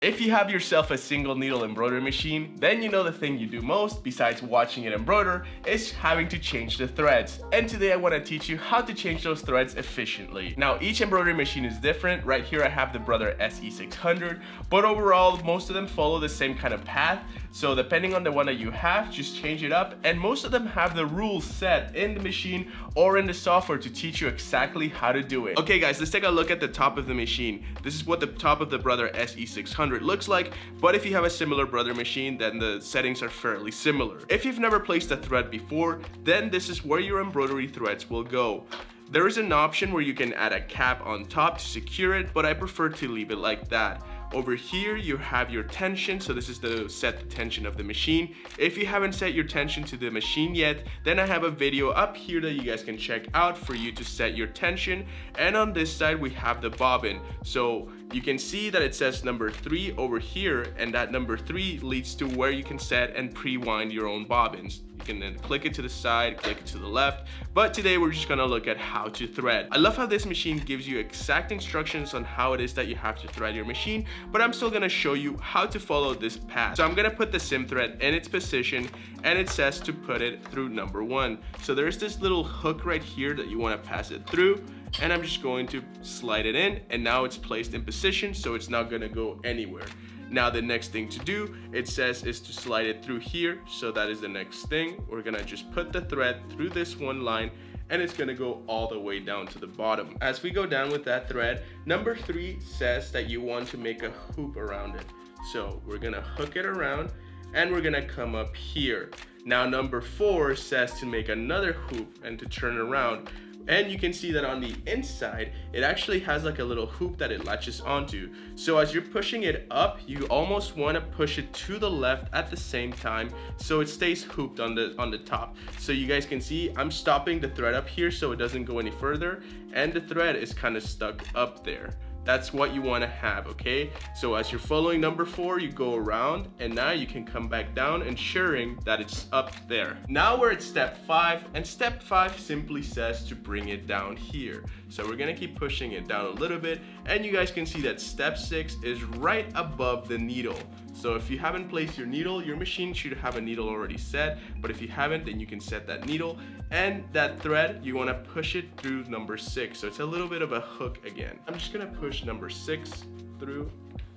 If you have yourself a single needle embroidery machine, then you know the thing you do most, besides watching it embroider, is having to change the threads. And today I want to teach you how to change those threads efficiently. Now each embroidery machine is different. Right here I have the Brother SE600, but overall most of them follow the same kind of path. So depending on the one that you have, just change it up, and most of them have the rules set in the machine or in the software to teach you exactly how to do it. Okay guys, let's take a look at the top of the machine. This is what the top of the Brother SE600 looks like, but if you have a similar Brother machine, then the settings are fairly similar. If you've never placed a thread before, then this is where your embroidery threads will go. There is an option where you can add a cap on top to secure it, but I prefer to leave it like that. Over here you have your tension, so this is the set the tension of the machine. If you haven't set your tension to the machine yet, then I have a video up here that you guys can check out for you to set your tension. And on this side we have the bobbin, so you can see that it says number 3 over here, and that number 3 leads to where you can set and pre-wind your own bobbins. You can then click it to the side, click it to the left, but today we're just gonna look at how to thread. I love how this machine gives you exact instructions on how it is that you have to thread your machine, but I'm still gonna show you how to follow this path. So I'm gonna put the sim thread in its position, and it says to put it through number 1. So there's this little hook right here that you wanna pass it through, and I'm just going to slide it in, and now it's placed in position, so it's not gonna go anywhere. Now the next thing to do, it says, is to slide it through here, so that is the next thing. We're gonna just put the thread through this one line, and it's gonna go all the way down to the bottom. As we go down with that thread, number 3 says that you want to make a hoop around it. So we're gonna hook it around, and we're gonna come up here. Now number 4 says to make another hoop and to turn around. And you can see that on the inside, it actually has like a little hoop that it latches onto. So as you're pushing it up, you almost want to push it to the left at the same time, so it stays hooped on the top. So you guys can see I'm stopping the thread up here so it doesn't go any further, and the thread is kind of stuck up there. That's what you want to have, okay? So as you're following number 4, you go around, and now you can come back down, ensuring that it's up there. Now we're at step 5, and step 5 simply says to bring it down here. So we're gonna keep pushing it down a little bit, and you guys can see that step 6 is right above the needle. So if you haven't placed your needle, your machine should have a needle already set, but if you haven't, then you can set that needle. And that thread, you want to push it through number 6, so it's a little bit of a hook again. I'm just gonna push number 6 through.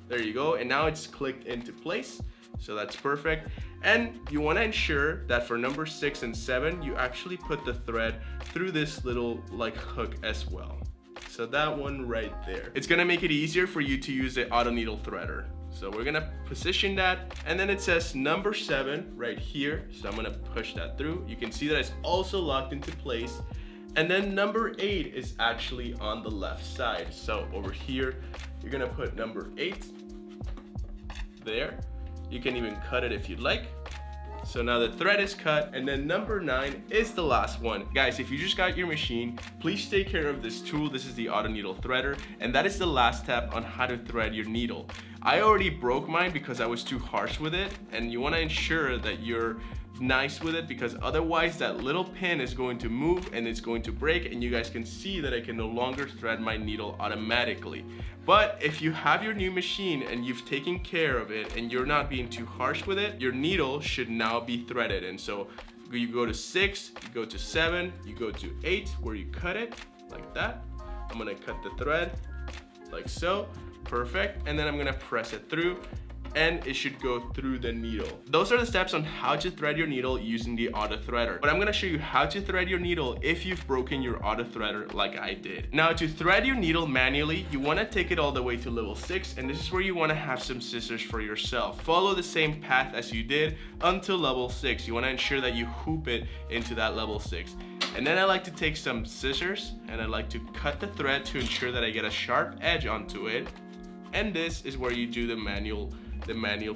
There you go, and now it's clicked into place, so that's perfect. And you want to ensure that for number 6 and 7, you actually put the thread through this little like hook as well. So that one right there. It's gonna make it easier for you to use the auto needle threader. So we're gonna position that, and then it says number 7 right here. So I'm gonna push that through. You can see that it's also locked into place. And then number 8 is actually on the left side. So over here, you're gonna put number 8 there. You can even cut it if you'd like. So now the thread is cut, and then number 9 is the last one. Guys, if you just got your machine, please take care of this tool. This is the auto needle threader, and that is the last step on how to thread your needle. I already broke mine because I was too harsh with it, and you want to ensure that you're nice with it, because otherwise that little pin is going to move and it's going to break, and you guys can see that I can no longer thread my needle automatically. But if you have your new machine and you've taken care of it and you're not being too harsh with it, your needle should now be threaded. And so you go to 6, you go to 7, you go to 8 where you cut it like that. I'm gonna cut the thread like so, perfect, and then I'm gonna press it through, and it should go through the needle. Those are the steps on how to thread your needle using the auto threader. But I'm gonna show you how to thread your needle if you've broken your auto threader like I did. Now to thread your needle manually, you wanna take it all the way to level 6, and this is where you wanna have some scissors for yourself. Follow the same path as you did until level 6. You wanna ensure that you hoop it into that level 6. And then I like to take some scissors, and I like to cut the thread to ensure that I get a sharp edge onto it. And this is where you do the manual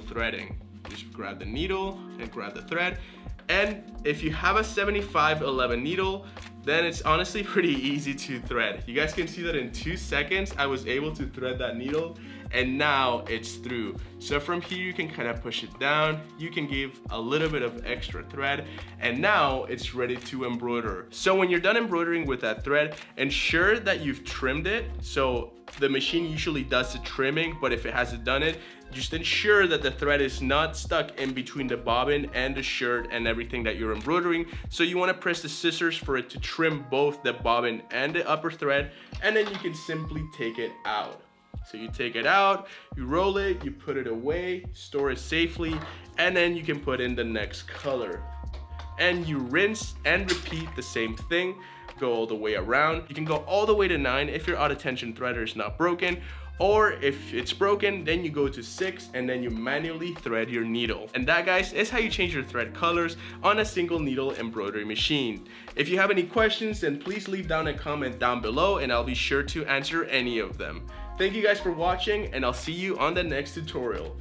threading. Just grab the needle and grab the thread. And if you have a 7511 needle, then it's honestly pretty easy to thread. You guys can see that in 2 seconds I was able to thread that needle, and now it's through. So from here you can kind of push it down, you can give a little bit of extra thread, and now it's ready to embroider. So when you're done embroidering with that thread, ensure that you've trimmed it. So the machine usually does the trimming, but if it hasn't done it, just ensure that the thread is not stuck in between the bobbin and the shirt and everything that you're embroidering. So you want to press the scissors for it to trim both the bobbin and the upper thread, and then you can simply take it out. So you take it out, you roll it, you put it away, store it safely, and then you can put in the next color. And you rinse and repeat the same thing. Go all the way around. You can go all the way to 9 if your out of tension threader is not broken, or if it's broken, then you go to 6 and then you manually thread your needle. And that, guys, is how you change your thread colors on a single needle embroidery machine. If you have any questions, then please leave down a comment down below and I'll be sure to answer any of them. Thank you guys for watching, and I'll see you on the next tutorial.